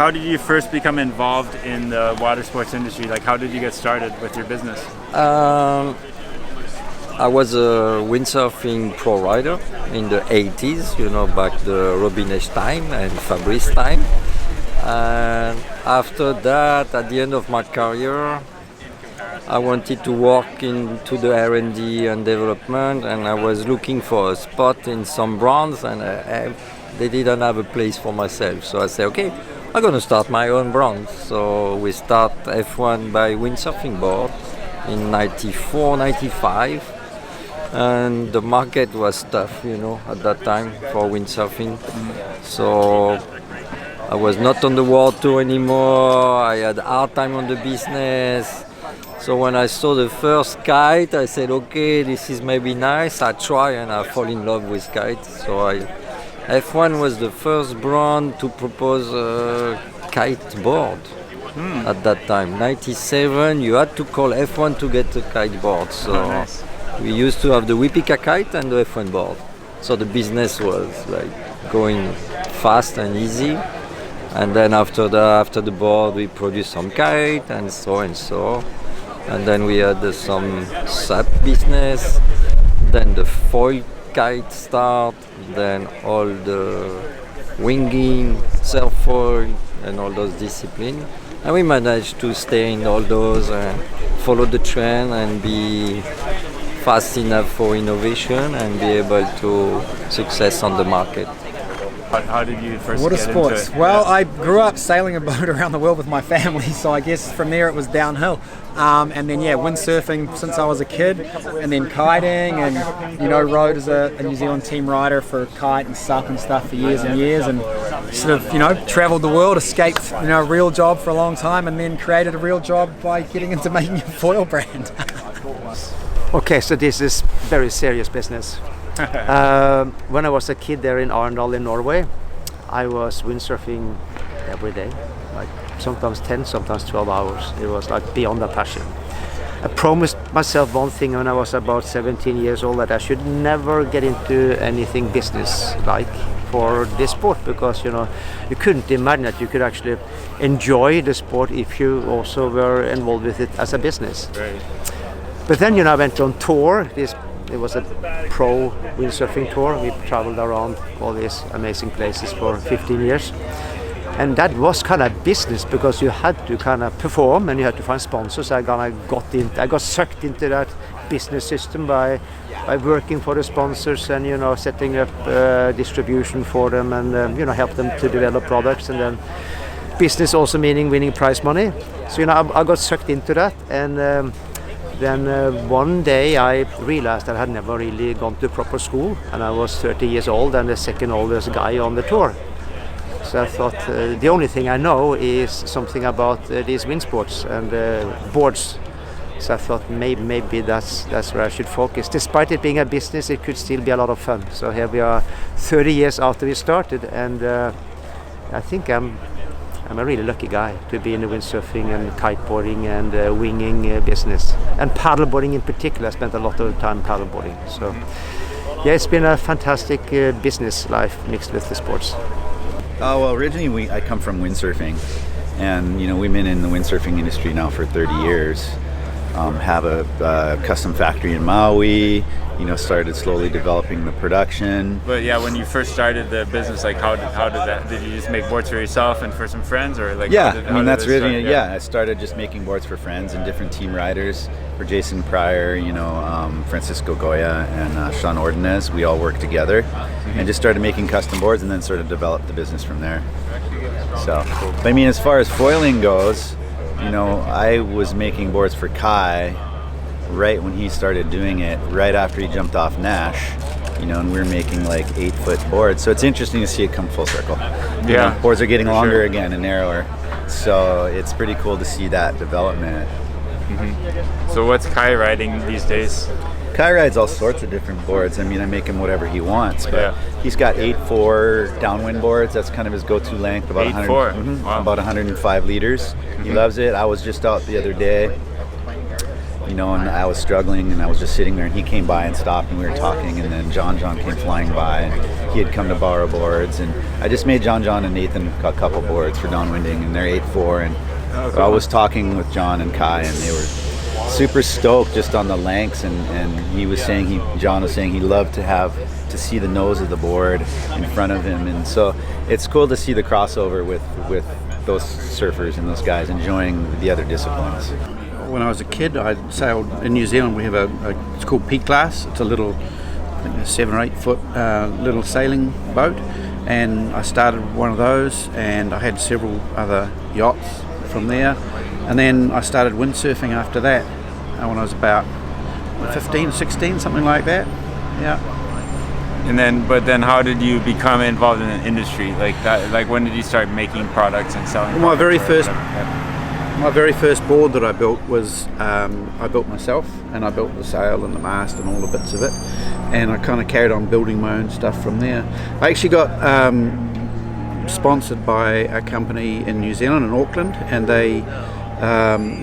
How did you first become involved in the water sports industry? Like, how did you get started with your business? I was a windsurfing pro rider in the 80s, back the Robinet time and Fabrice time. And after that, at the end of my career, I wanted to work into the R&D and development, and I was looking for a spot in some brands, and they didn't have a place for myself. So I said, okay, I'm going to start my own brand. So we start F1 by windsurfing board in 94, 95. And the market was tough, at that time for windsurfing. So I was not on the world tour anymore. I had a hard time on the business. So when I saw the first Kite, I said, okay, this is maybe nice. I try and I fall in love with Kite. So F1 was the first brand to propose a Kite board at that time. 97, you had to call F1 to get a Kite board. So nice. We used to have the Wipika Kite and the F1 board. So the business was like going fast and easy. And then after the board, we produced some Kite and so and so. And then we had some SAP business. Then the foil Kite start. Then all the winging, surf foil, and all those disciplines. And we managed to stay in all those and follow the trend and be fast enough for innovation and be able to success on the market. How did you first Water get sports. into it? Well, I grew up sailing a boat around the world with my family, so I guess from there it was downhill. And then windsurfing since I was a kid, and then kiting, and rode as a New Zealand team rider for Kite and SUP and stuff for years and years, and sort of travelled the world, escaped a real job for a long time, and then created a real job by getting into making a foil brand. Okay, so this is very serious business. When I was a kid there in Arendal in Norway, I was windsurfing every day, like sometimes 10, sometimes 12 hours. It was like beyond a passion. I promised myself one thing when I was about 17 years old, that I should never get into anything business-like for this sport, because you couldn't imagine that you could actually enjoy the sport if you also were involved with it as a business. Right. But then I went on tour. It was a pro windsurfing tour. We traveled around all these amazing places for 15 years. And that was kind of business, because you had to kind of perform and you had to find sponsors. I got sucked into that business system by working for the sponsors and setting up distribution for them and help them to develop products, and then business also meaning winning prize money. So I got sucked into that, and then one day I realized that I had never really gone to proper school, and I was 30 years old and the second oldest guy on the tour. So I thought the only thing I know is something about these wind sports and boards. So I thought maybe that's where I should focus. Despite it being a business, it could still be a lot of fun. So here we are 30 years after we started, and I think I'm a really lucky guy to be in the windsurfing and kiteboarding and winging business. And paddleboarding in particular, I spent a lot of time paddleboarding. So yeah, it's been a fantastic business life mixed with the sports. Well, originally I come from windsurfing, and we've been in the windsurfing industry now for 30 years. Have a custom factory in Maui, started slowly developing the production. But yeah, when you first started the business, like how did that? Did you just make boards for yourself and for some friends, or like? Yeah, that's really I started just making boards for friends and different team riders. For Jason Pryor, Francisco Goya, and Sean Ordonez, we all worked together and just started making custom boards, and then sort of developed the business from there. So, but I mean, as far as foiling goes, I was making boards for Kai right when he started doing it, right after he jumped off Nash, and we were making like 8-foot boards. So it's interesting to see it come full circle. Yeah. Boards are getting longer again and narrower. So it's pretty cool to see that development. Mm-hmm. So what's Kai riding these days? Kai rides all sorts of different boards. I mean, I make him whatever he wants, but he's got 8.4 downwind boards. That's kind of his go-to length, about 105 liters. He loves it. I was just out the other day, you know, and I was struggling, and I was just sitting there, and he came by and stopped, and we were talking, and then John came flying by, and he had come to borrow boards, and I just made John and Nathan a couple boards for downwinding, and they're 8.4, and I was talking with John and Kai, and they were super stoked just on the lengths, and he was saying, John was saying he loved to see the nose of the board in front of him, and so it's cool to see the crossover with those surfers and those guys enjoying the other disciplines. When I was a kid, I sailed in New Zealand. We have it's called Peak Class. It's a little, I think, a 7 or 8 foot little sailing boat, and I started one of those, and I had several other yachts from there, and then I started windsurfing after that when I was about 15, 16, something like that. Yeah. But then how did you become involved in the industry? Like when did you start making products and selling? My very first board that I built was I built myself, and I built the sail and the mast and all the bits of it, and I kind of carried on building my own stuff from there. I actually got sponsored by a company in New Zealand, in Auckland, and they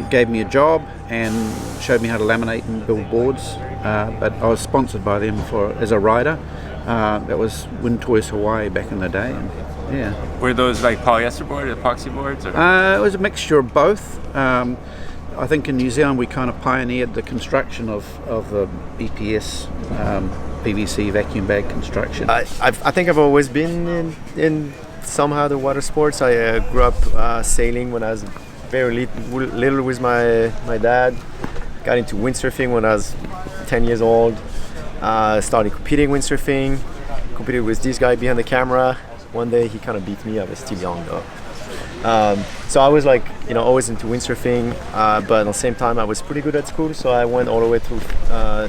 gave me a job and showed me how to laminate and build boards, but I was sponsored by them as a rider. That was Wind Toys Hawaii back in the day. And, yeah. Were those like polyester boards, epoxy boards? Or? It was a mixture of both. I think in New Zealand we kind of pioneered the construction of the BPS PVC vacuum bag construction. I think I've always been in somehow the water sports. I grew up sailing when I was very little with my dad. Got into windsurfing when I was 10 years old. Started competing windsurfing. Competed with this guy behind the camera. One day he kind of beat me. I was still young though. So I was like, always into windsurfing, but at the same time I was pretty good at school, so I went all the way through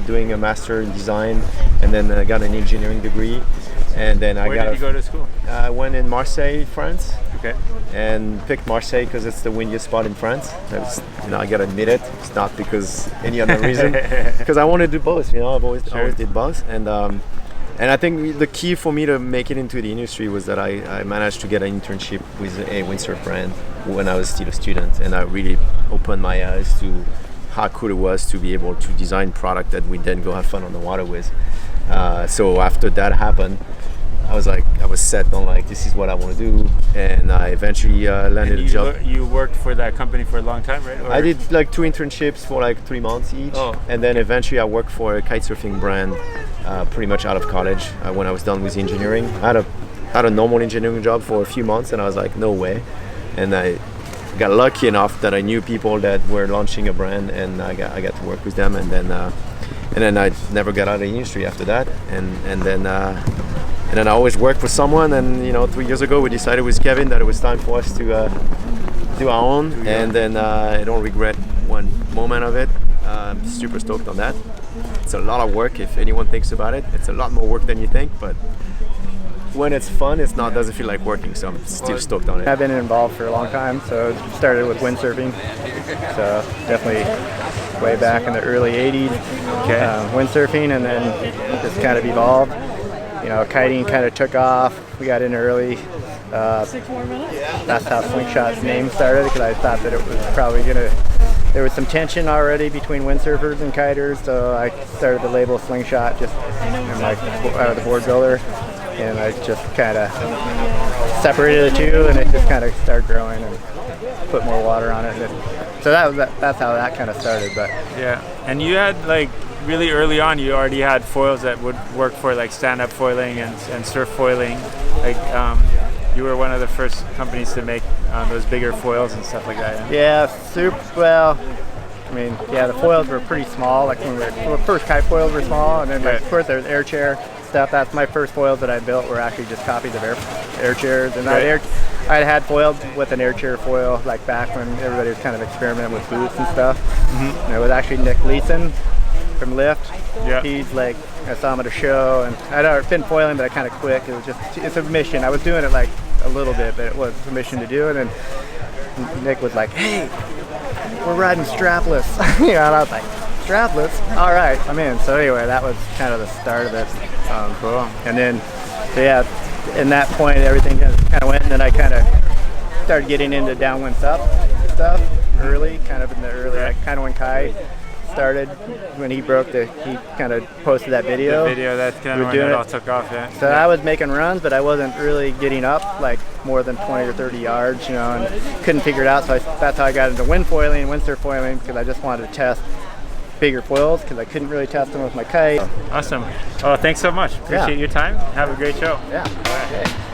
doing a master in design, and then I got an engineering degree, and then Where did you go to school? I went in Marseille, France. Okay. And picked Marseille because it's the windiest spot in France. I gotta admit it. It's not because any other reason. Because I want to do both. I've always did both, and I think the key for me to make it into the industry was that I managed to get an internship with a windsurf brand when I was still a student, and I really opened my eyes to how cool it was to be able to design product that we then go have fun on the water with. So after that happened, I was set on this is what I want to do, and I eventually landed a job. You worked for that company for a long time, right? I did 2 internships for 3 months each, and then eventually I worked for a kite surfing brand pretty much out of college when I was done with engineering. I had a normal engineering job for a few months, and I was like, no way. And I got lucky enough that I knew people that were launching a brand, and I got to work with them, and then I never got out of the industry after that, and then I always worked for someone, and 3 years ago we decided with Kevin that it was time for us to do our own, and then I don't regret one moment of it. I'm super stoked on that. It's a lot of work if anyone thinks about it. It's a lot more work than you think, but when it's fun, doesn't feel like working, so I'm still stoked on it. I've been involved for a long time, so it started with windsurfing, so definitely way back in the early 80s, windsurfing, and then just kind of evolved. Kiting kind of took off. We got in early. That's how Slingshot's name started, because I thought that it was probably there was some tension already between windsurfers and kiters, so I started the label Slingshot, just the board builder, and I just kind of separated the two, and it just kind of started growing and put more water on it. So that's how that kind of started. But yeah, and you had really early on, you already had foils that would work for stand-up foiling and surf foiling. You were one of the first companies to make those bigger foils and stuff like that. Yeah, the foils were pretty small. The first kite foils were small, and then of course there's air chair stuff. That's my first foils that I built were actually just copies of air chairs, and I had foiled with an air chair foil back when everybody was kind of experimenting with boots and stuff. Mm-hmm. And it was actually Nick Leeson from Lift. Yeah. He's I saw him at a show, and I'd been foiling, but I kind of quit. It's a mission. I was doing it a little bit, but it was a mission to do it. And Nick was like, "Hey, we're riding strapless." And I was like, "Strapless? All right, I'm in." So anyway, that was kind of the start of it. Cool. And then, in that point, everything kind of went, and then I kind of started getting into downwind stuff early, kind of in the early, kind of when Kai started when he broke he kind of posted that video. The video, that's kind of when it all took off, yeah. So I was making runs, but I wasn't really getting up like more than 20 or 30 yards, you know, and couldn't figure it out. So that's how I got into wind foiling, windsurf foiling, because I just wanted to test bigger foils because I couldn't really test them with my kite. Awesome. Oh, thanks so much. Appreciate your time. Have a great show. Yeah. All right.